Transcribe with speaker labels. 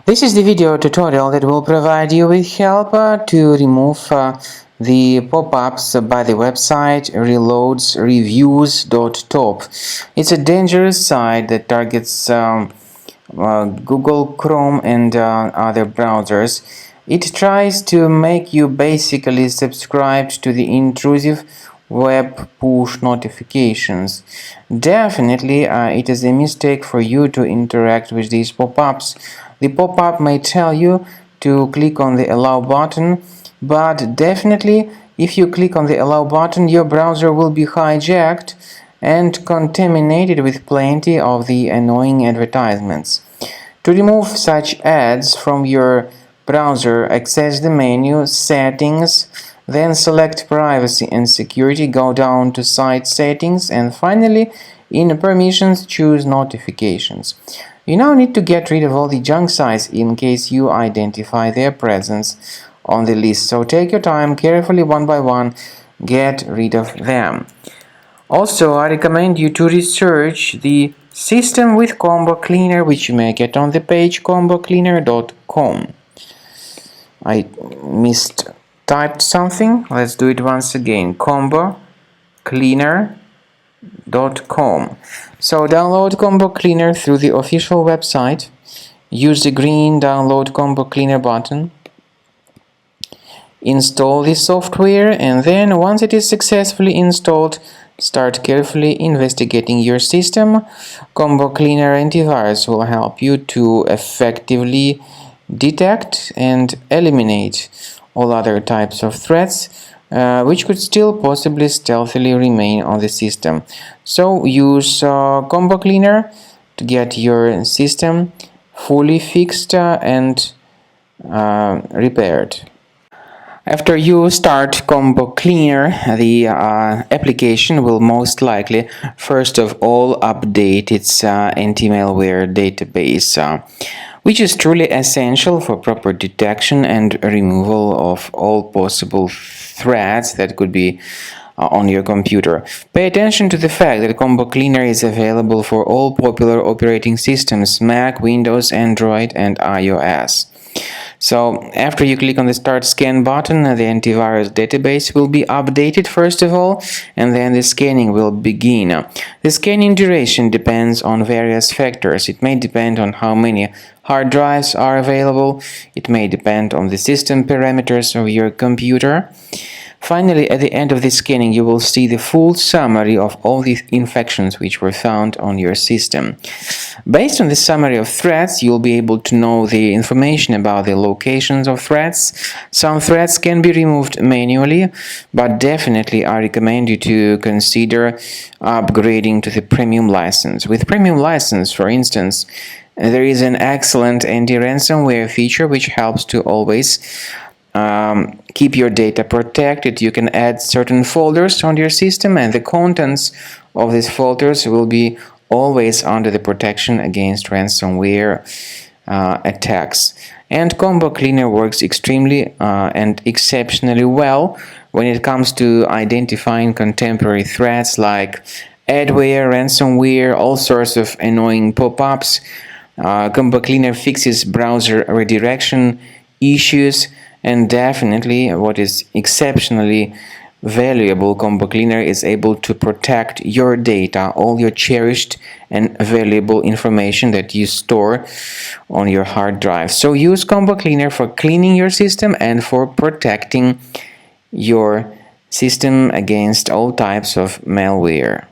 Speaker 1: This is the video tutorial that will provide you with help to remove the pop-ups by the website Reloadsreviews.top. It's a dangerous site that targets Google Chrome and other browsers. It tries to make you basically subscribe to the intrusive web push notifications. Definitely, it is a mistake for you to interact with these pop-ups. The pop-up may tell you to click on the allow button, but definitely if you click on the allow button, your browser will be hijacked and contaminated with plenty of the annoying advertisements. To remove such ads from your browser, access the menu Settings, then select Privacy and Security, go down to Site Settings, and finally in Permissions choose Notifications. You now need to get rid of all the junk sites in case you identify their presence on the list, so take your time, carefully one by one, get rid of them. Also, I recommend you to research the system with Combo Cleaner, which you may get on the page combocleaner.com. I mistyped something. Let's do it once again. combocleaner.com. So download Combo Cleaner through the official website. Use the green download Combo Cleaner button. Install the software, and then once it is successfully installed, start carefully investigating your system. Combo Cleaner Antivirus will help you to effectively detect and eliminate all other types of threats which could still possibly stealthily remain on the system. So use Combo Cleaner to get your system fully fixed and repaired. After you start Combo Cleaner, the application will most likely first of all update its anti-malware database, which is truly essential for proper detection and removal of all possible threats that could be on your computer. Pay attention to the fact that Combo Cleaner is available for all popular operating systems: Mac, Windows, Android, and iOS. So after you click on the Start Scan button, the antivirus database will be updated first of all, and then the scanning will begin. The scanning duration depends on various factors. It may depend on how many hard drives are available. It may depend on the system parameters of your computer. Finally, at the end of the scanning, you will see the full summary of all the infections which were found on your system. Based on the summary of threats, you'll be able to know the information about the locations of threats. Some threats can be removed manually, but definitely I recommend you to consider upgrading to the premium license. With premium license, for instance, there is an excellent anti-ransomware feature which helps to always keep your data protected. You can add certain folders on your system, and the contents of these folders will be always under the protection against ransomware attacks. And Combo Cleaner works extremely and exceptionally well when it comes to identifying contemporary threats like adware, ransomware, all sorts of annoying pop-ups. Combo Cleaner fixes browser redirection issues, and definitely what is exceptionally valuable, Combo Cleaner is able to protect your data, all your cherished and valuable information that you store on your hard drive. So use Combo Cleaner for cleaning your system and for protecting your system against all types of malware.